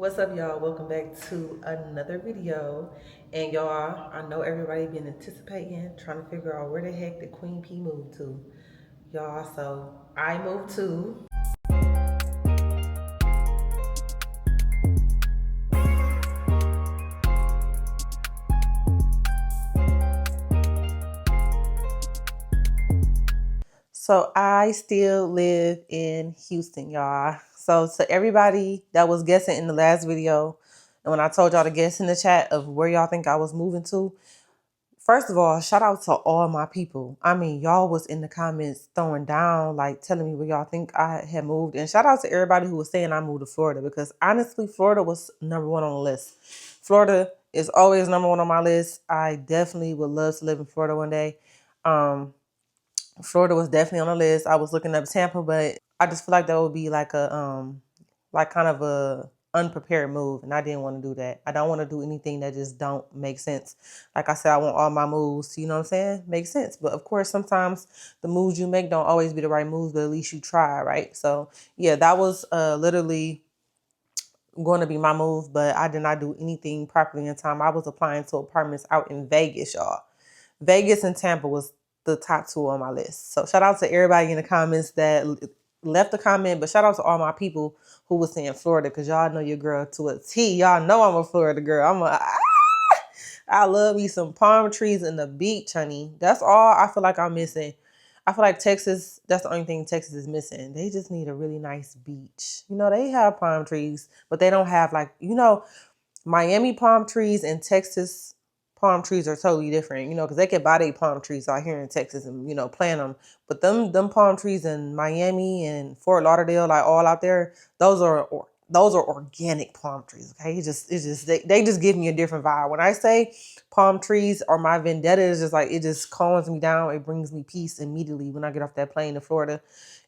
What's up, y'all? Welcome back to another video. And y'all, I know everybody been anticipating, trying to figure out where the heck the Queen P moved to. Y'all, so I moved to. So I still live in Houston, y'all. So to everybody that was guessing in the last video, and when I told y'all to guess in the chat of where y'all think I was moving to, first of all, shout out to all my people. I mean, y'all was in the comments throwing down, like telling me where y'all think I had moved. And shout out to everybody who was saying I moved to Florida, because honestly, Florida was number one on the list. Florida is always number one on my list. I definitely would love to live in Florida one day. Florida was definitely on the list. I was looking up Tampa, but I just feel like that would be like like kind of a unprepared move, and I didn't want to do that. I don't want to do anything that just don't make sense. Like I said, I want all my moves, you know what I'm saying, make sense. But of course, sometimes the moves you make don't always be the right moves, but at least you try, right? So yeah, that was literally going to be my move, but I did not do anything properly in time. I was applying to apartments out in Vegas, y'all. Vegas and Tampa was the top two on my list. So shout out to everybody in the comments that left a comment, but shout out to all my people who was saying Florida, because y'all know your girl to a T. Y'all know I'm a Florida girl. I love me some palm trees and the beach, honey. That's all I feel like I'm missing. I feel like Texas, that's the only thing Texas is missing. They just need a really nice beach. You know, they have palm trees, but they don't have Miami palm trees and Texas palm trees are totally different, because they can buy their palm trees out here in Texas and, plant them. But them palm trees in Miami and Fort Lauderdale, like all out there, those are organic palm trees. Okay. They just give me a different vibe. When I say palm trees are my vendetta, it's just like, it just calms me down. It brings me peace immediately when I get off that plane to Florida.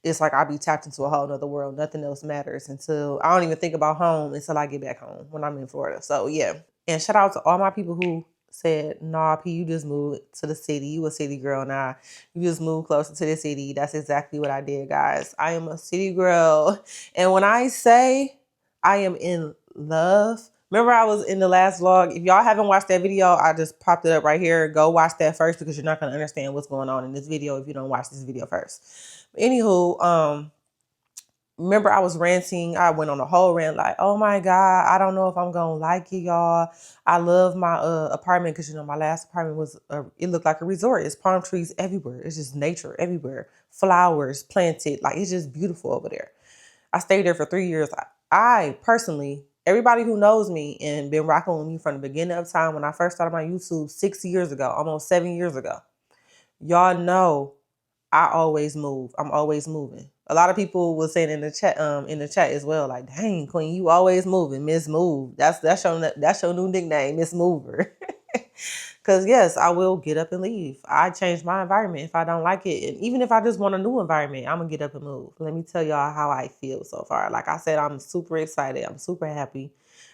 It's like I'll be tapped into a whole nother world. Nothing else matters until I don't even think about home until I get back home when I'm in Florida. So yeah. And shout out to all my people who said, nah, P, you just moved to the city. You a city girl now. You just moved closer to the city. That's exactly what I did, guys. I am a city girl. And when I say I am in love, remember I was in the last vlog. If y'all haven't watched that video, I just popped it up right here. Go watch that first, because you're not going to understand what's going on in this video if you don't watch this video first. Anywho, remember I was ranting. I went on a whole rant like, oh my God, I don't know if I'm going to like it, y'all. I love my apartment because, my last apartment was, it looked like a resort. It's palm trees everywhere. It's just nature everywhere. Flowers planted. Like, it's just beautiful over there. I stayed there for 3 years. I personally, everybody who knows me and been rocking with me from the beginning of time when I first started my YouTube 6 years ago, almost 7 years ago, y'all know I always move. I'm always moving. A lot of people were saying in the chat as well, like, dang, Queen, you always moving, Miss Move. That's your new nickname, Miss Mover. Cause yes, I will get up and leave. I change my environment if I don't like it. And even if I just want a new environment, I'm gonna get up and move. Let me tell y'all how I feel so far. Like I said, I'm super excited. I'm super happy.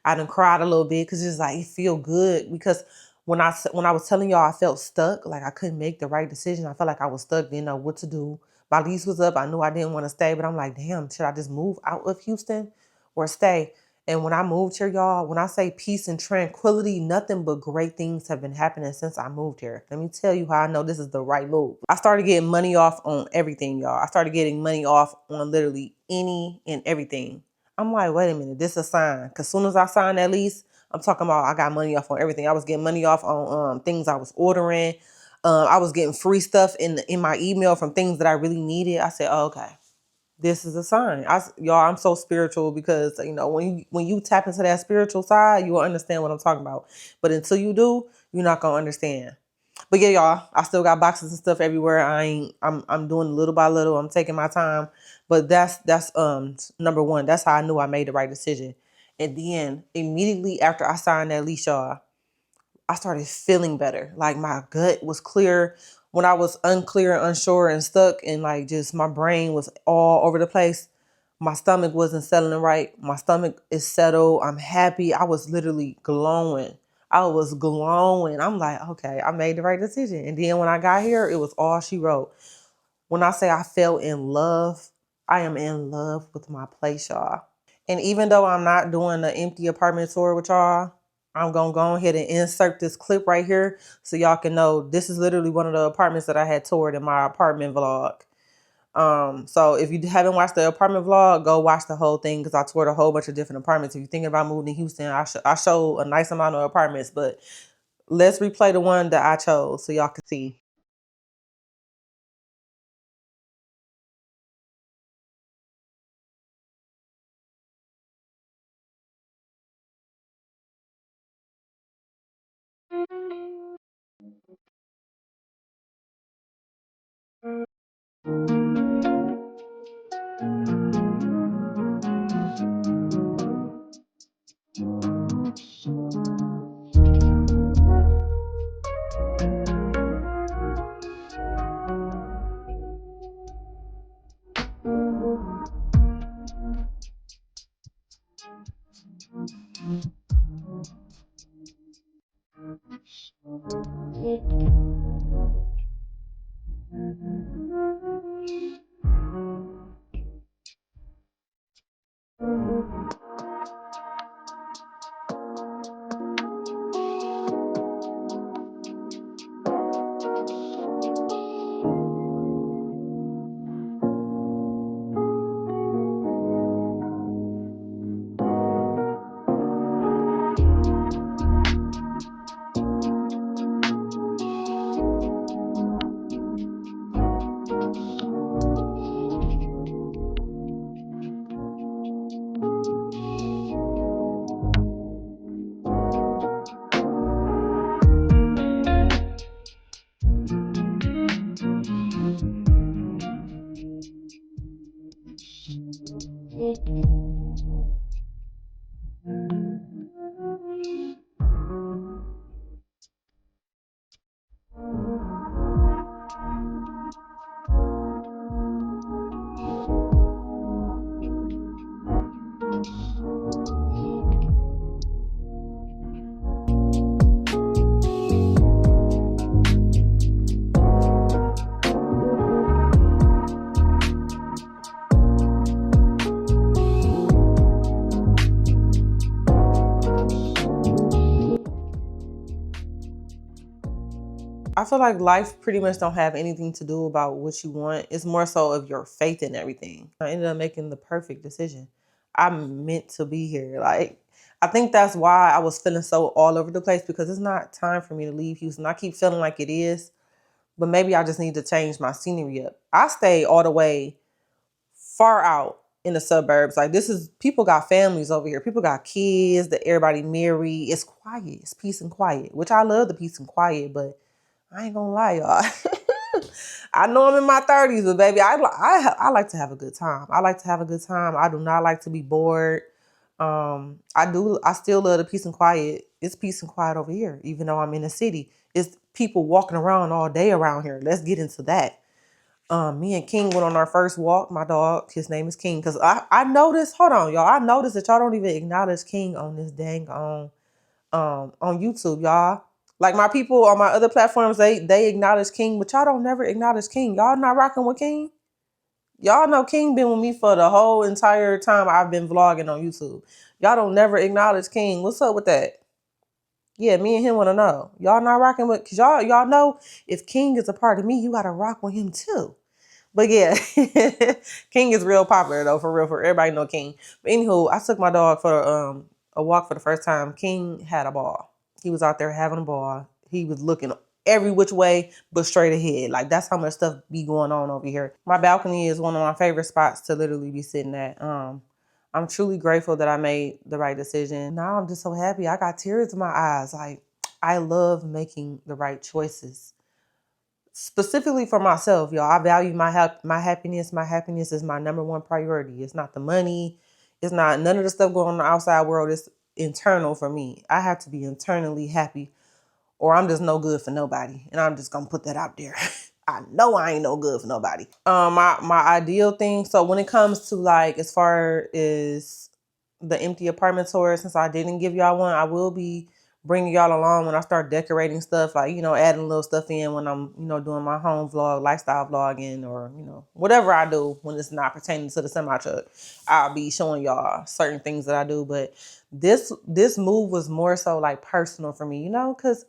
I done cried a little bit because it's like, it feel good. Because when I was telling y'all I felt stuck, like I couldn't make the right decision. I felt like I was stuck, didn't know what to do. My lease was up. I knew I didn't want to stay, but I'm like, damn, should I just move out of Houston or stay? And when I moved here, y'all, when I say peace and tranquility, nothing but great things have been happening since I moved here. Let me tell you how I know this is the right move. I started getting money off on everything, y'all. I started getting money off on literally any and everything. I'm like, wait a minute, this is a sign. Because as soon as I signed that lease, I'm talking about I got money off on everything. I was getting money off on things I was ordering. I was getting free stuff in my email from things that I really needed. I said, oh, okay, this is a sign. Y'all, I'm so spiritual because, when you tap into that spiritual side, you will understand what I'm talking about. But until you do, you're not going to understand. But yeah, y'all, I still got boxes and stuff everywhere. I'm doing little by little. I'm taking my time. But that's number one. That's how I knew I made the right decision. And then immediately after I signed that lease, y'all, I started feeling better. Like my gut was clear. When I was unclear and unsure and stuck and like just my brain was all over the place, my stomach wasn't settling right. My stomach is settled. I'm happy. I was literally glowing. I was glowing. I'm like, okay, I made the right decision. And then when I got here, it was all she wrote. When I say I fell in love, I am in love with my place, y'all. And even though I'm not doing the empty apartment tour with y'all, I'm gonna go ahead and insert this clip right here so y'all can know this is literally one of the apartments that I had toured in my apartment vlog. So if you haven't watched the apartment vlog, go watch the whole thing because I toured a whole bunch of different apartments. If you're thinking about moving to Houston, I show a nice amount of apartments, but let's replay the one that I chose so y'all can see. I feel like life pretty much don't have anything to do about what you want. It's more so of your faith in everything. I ended up making the perfect decision. I'm meant to be here. Like, I think that's why I was feeling so all over the place because it's not time for me to leave Houston. I keep feeling like it is, but maybe I just need to change my scenery up. I stay all the way far out in the suburbs. Like, this is, people got families over here. People got kids that everybody married. It's quiet. It's peace and quiet, which I love the peace and quiet, but I ain't gonna lie, y'all. I know I'm in my 30s, but baby, I like to have a good time. I like to have a good time. I do not like to be bored. I still love the peace and quiet. It's peace and quiet over here, even though I'm in the city. It's people walking around all day around here. Let's get into that. Me and King went on our first walk. My dog, his name is King. Cause I noticed, hold on, y'all. I noticed that y'all don't even acknowledge King on this dang on YouTube, y'all. Like my people on my other platforms, they acknowledge King, but y'all don't never acknowledge King. Y'all not rocking with King. Y'all know King been with me for the whole entire time I've been vlogging on YouTube. Y'all don't never acknowledge King. What's up with that? Yeah, me and him want to know. Y'all not rocking with, cause y'all know if King is a part of me, you gotta rock with him too. But yeah, King is real popular though, for real. For everybody know King. But anywho, I took my dog for a walk for the first time. King had a ball. He was out there having a ball. He was looking every which way but straight ahead. Like that's how much stuff be going on over here. My balcony is one of my favorite spots to literally be sitting at. I'm truly grateful that I made the right decision. Now I'm just so happy. I got tears in my eyes. Like I love making the right choices specifically for myself, y'all. I value my happiness. My happiness is my number one priority. It's not the money. It's not none of the stuff going on in the outside world. It's internal for me. I have to be internally happy or I'm just no good for nobody. And I'm just gonna put that out there. I know I ain't no good for nobody. My ideal thing. So when it comes to like as far as the empty apartment tour, since I didn't give y'all one, I will be bringing y'all along when I start decorating stuff, like, you know, adding little stuff in when I'm, you know, doing my home vlog, lifestyle vlogging, or, you know, whatever I do when it's not pertaining to the semi truck. I'll be showing y'all certain things that I do. But this move was more so like personal for me, you know, because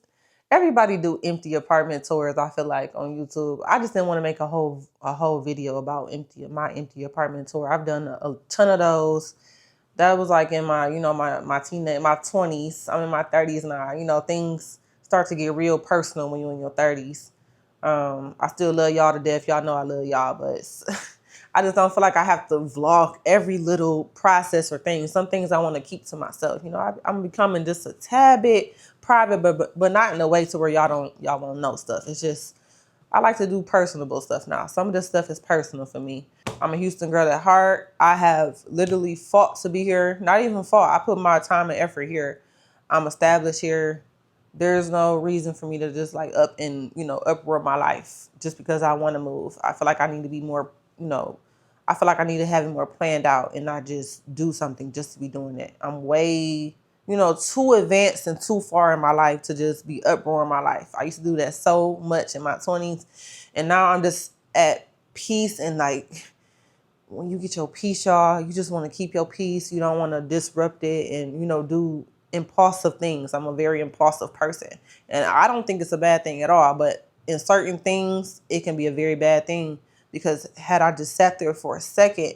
everybody do empty apartment tours, I feel like, on YouTube. I just didn't want to make a whole video about my empty apartment tour. I've done a ton of those. That was like in my, you know, my teenage, my 20s. I'm in my 30s now. You know, things start to get real personal when you're in your 30s. I still love y'all to death. Y'all know I love y'all, but I just don't feel like I have to vlog every little process or thing. Some things I want to keep to myself. You know, I'm becoming just a tad bit private, but not in a way to where y'all won't know stuff. It's just, I like to do personable stuff now. Some of this stuff is personal for me. I'm a Houston girl at heart. I have literally fought to be here. Not even fought. I put my time and effort here. I'm established here. There's no reason for me to just like uproot my life just because I want to move. I feel like I need to be more, you know, I feel like I need to have it more planned out and not just do something just to be doing it. I'm way, you know, too advanced and too far in my life to just be uprooting my life. I used to do that so much in my 20s. And now I'm just at peace. And like, when you get your peace, y'all, you just want to keep your peace. You don't want to disrupt it and, you know, do impulsive things. I'm a very impulsive person. And I don't think it's a bad thing at all. But in certain things, it can be a very bad thing. Because had I just sat there for a second,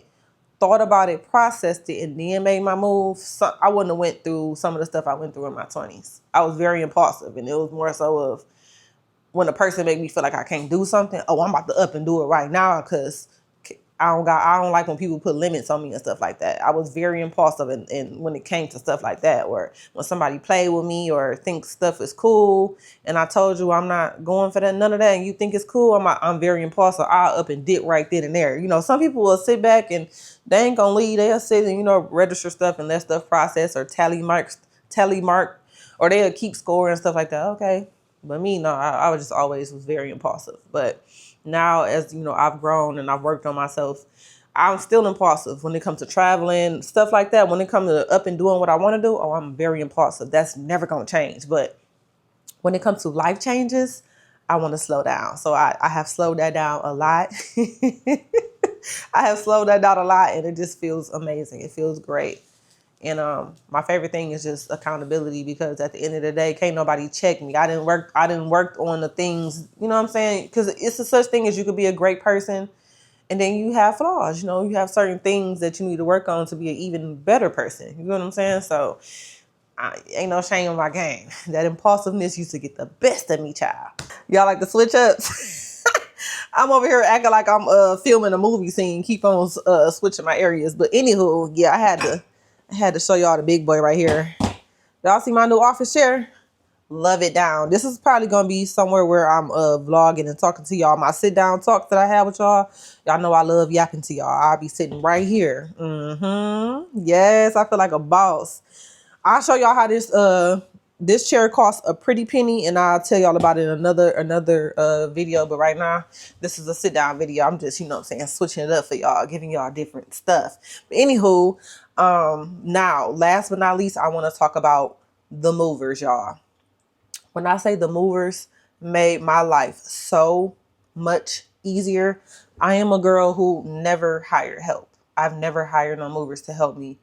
thought about it, processed it, and then made my move, so I wouldn't have went through some of the stuff I went through in my 20s. I was very impulsive, and it was more so of when a person make me feel like I can't do something, oh, I'm about to up and do it right now because I don't like when people put limits on me and stuff like that. I was very impulsive and when it came to stuff like that, or when somebody played with me or thinks stuff is cool, and I told you I'm not going for that, none of that, and you think it's cool, I'm very impulsive. I'll up and dip right then and there. You know, some people will sit back and they ain't gonna leave. They'll sit and, you know, register stuff and let stuff process or tally mark, or they'll keep score and stuff like that. Okay. But me, no, I was just always was very impulsive. But now, as you know, I've grown and I've worked on myself, I'm still impulsive when it comes to traveling, stuff like that. When it comes to up and doing what I want to do, oh, I'm very impulsive. That's never going to change. But when it comes to life changes, I want to slow down. So I have slowed that down a lot. I have slowed that down a lot, and it just feels amazing. It feels great. And my favorite thing is just accountability, because at the end of the day, can't nobody check me. I didn't work on the things, you know what I'm saying? Because it's a such thing as you could be a great person and then you have flaws. You know, you have certain things that you need to work on to be an even better person. You know what I'm saying? So ain't no shame in my game. That impulsiveness used to get the best of me, child. Y'all like to switch ups? I'm over here acting like I'm filming a movie scene. Keep on switching my areas. But anywho, yeah, I had to show y'all the big boy right here. Y'all see my new office chair? Love it down. This is probably going to be somewhere where I'm vlogging and talking to y'all. My sit down talk that I have with y'all. Y'all know I love yapping to y'all. I'll be sitting right here. Yes, I feel like a boss. I'll show y'all how this chair costs a pretty penny, and I'll tell y'all about it in another video. But right now, this is a sit down video. I'm just, you know what I'm saying, switching it up for y'all, giving y'all different stuff. But anywho, now, last but not least, I want to talk about the movers, y'all. When I say the movers made my life so much easier, I am a girl who never hired help. I've never hired no movers to help me.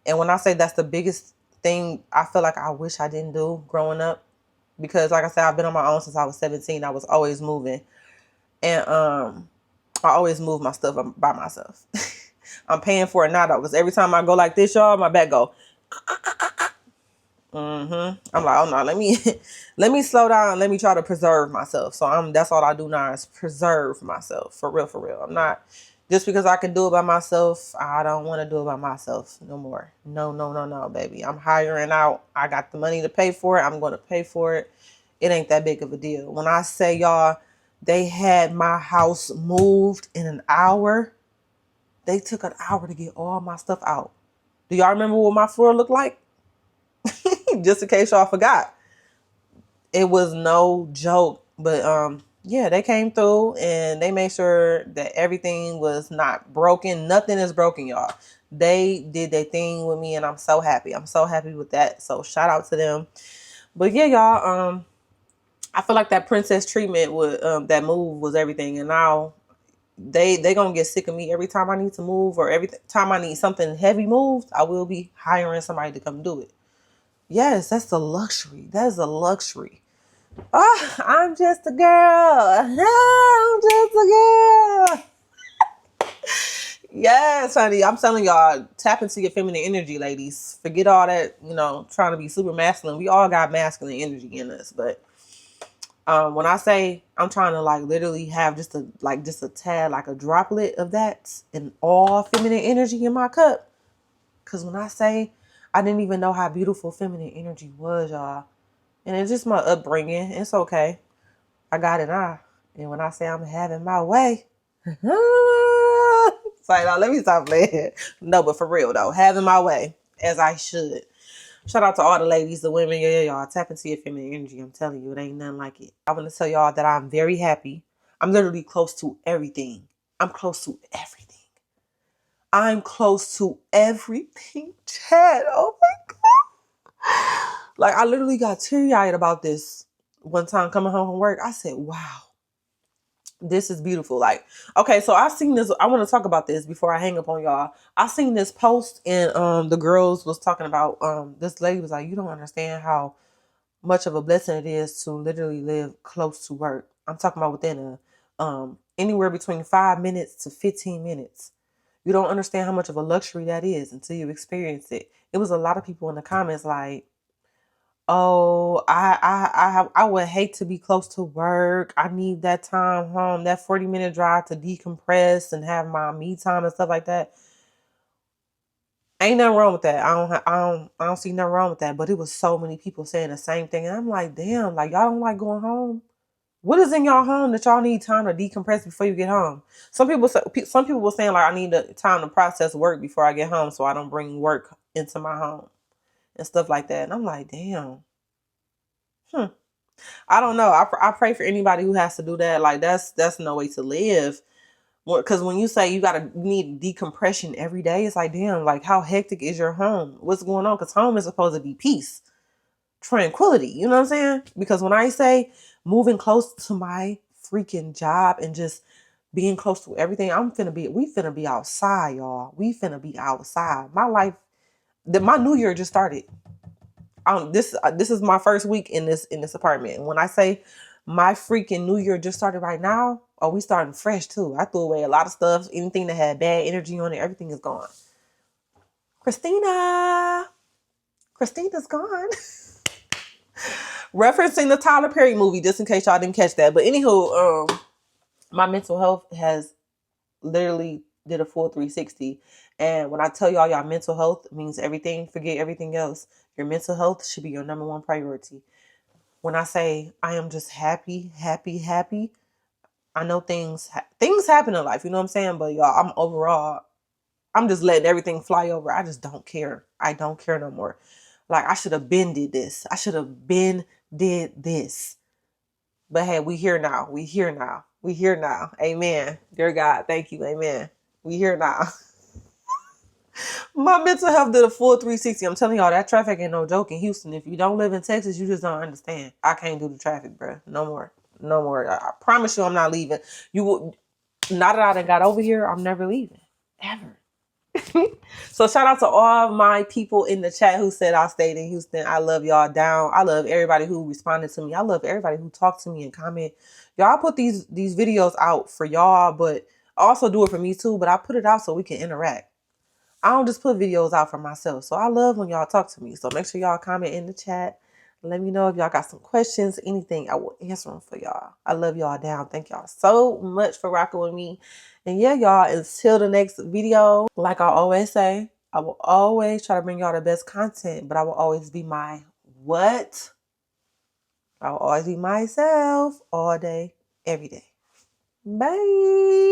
And when I say that's the biggest thing I feel like I wish I didn't do growing up, because like I said, I've been on my own since I was 17. I was always moving. And I always move my stuff by myself. I'm paying for it now though, because every time I go like this, y'all, my back go. I'm like, oh no, let me slow down. Let me try to preserve myself. So that's all I do now is preserve myself. For real, for real. I'm not, just because I can do it by myself, I don't want to do it by myself no more. No, baby. I'm hiring out. I got the money to pay for it. I'm going to pay for it. It ain't that big of a deal. When I say, y'all, they had my house moved in an hour. They took an hour to get all my stuff out. Do y'all remember what my floor looked like? Just in case y'all forgot. It was no joke. But yeah, they came through and they made sure that everything was not broken. Nothing is broken, y'all. They did their thing with me, and I'm so happy. I'm so happy with that. So shout out to them. But yeah, y'all, I feel like that princess treatment with that move was everything, and now they gonna get sick of me every time I need to move, or every time I need something heavy moved. I will be hiring somebody to come do it. Yes, that's the luxury. That is a luxury. Oh, I'm just a girl. I'm just a girl. Yes, honey. I'm telling y'all, tap into your feminine energy, ladies. Forget all that, trying to be super masculine. We all got masculine energy in us, but when I say I'm trying to like literally have just a tad, like a droplet of that in all feminine energy in my cup. Cause when I say I didn't even know how beautiful feminine energy was, y'all. And it's just my upbringing. It's okay. I got it now. And when I say I'm having my way, it's like, no, let me stop playing. No, but for real though, having my way as I should. Shout out to all the ladies, the women, yeah, y'all. Tap into your feminine energy. I'm telling you, it ain't nothing like it. I want to tell y'all that I'm very happy. I'm literally close to everything. I'm close to everything. I'm close to everything, Chad. Oh my God. Like, I literally got teary-eyed about this one time coming home from work. I said, wow, this is beautiful. Like, okay, so I seen this. I want to talk about this before I hang up on y'all. I seen this post, and the girls was talking about this lady was like, you don't understand how much of a blessing it is to literally live close to work. I'm talking about within anywhere between 5 minutes to 15 minutes. You don't understand how much of a luxury that is until you experience it. It was a lot of people in the comments like, oh, I would hate to be close to work. I need that time home, that 40-minute drive to decompress and have my me time and stuff like that. Ain't nothing wrong with that. I don't see nothing wrong with that. But it was so many people saying the same thing, and I'm like, damn, like y'all don't like going home. What is in y'all home that y'all need time to decompress before you get home? Some people were saying like I need the time to process work before I get home, so I don't bring work into my home and stuff like that. And I'm like, damn. I don't know. I pray for anybody who has to do that. Like that's no way to live. Because when you say you need decompression every day, it's like, damn, like how hectic is your home? What's going on? Because home is supposed to be peace, tranquility. You know what I'm saying? Because when I say moving close to my freaking job and just being close to everything, we finna be outside, y'all. We finna be outside. My life, my new year just started. This is my first week in this apartment. And when I say my freaking new year just started right now, oh, we starting fresh too. I threw away a lot of stuff. Anything that had bad energy on it, everything is gone. Christina's gone. Referencing the Tyler Perry movie, just in case y'all didn't catch that. But anywho, my mental health has literally did a full 360. And when I tell y'all mental health means everything, forget everything else. Your mental health should be your number one priority. When I say I am just happy, I know things happen in life, you know what I'm saying? But y'all, I'm just letting everything fly over. I just don't care. I don't care no more. Like I should have been did this. I should have been did this. But hey, we here now. We here now. We here now. Amen. Dear God, thank you. Amen. We here now. My mental health did a full 360. I'm telling y'all, that traffic ain't no joke in Houston. If you don't live in Texas, you just don't understand. I can't do the traffic, bro. No more. No more. I promise you I'm not leaving. You will. Now that I done got over here, I'm never leaving. Ever. So shout out to all my people in the chat who said I stayed in Houston. I love y'all down. I love everybody who responded to me. I love everybody who talked to me and comment. Y'all put these videos out for y'all, but I also do it for me too. But I put it out so we can interact. I don't just put videos out for myself. So I love when y'all talk to me. So make sure y'all comment in the chat. Let me know if y'all got some questions, anything. I will answer them for y'all. I love y'all down. Thank y'all so much for rocking with me. And yeah, y'all, until the next video, like I always say, I will always try to bring y'all the best content, but I will always be my what? I will always be myself all day, every day. Bye.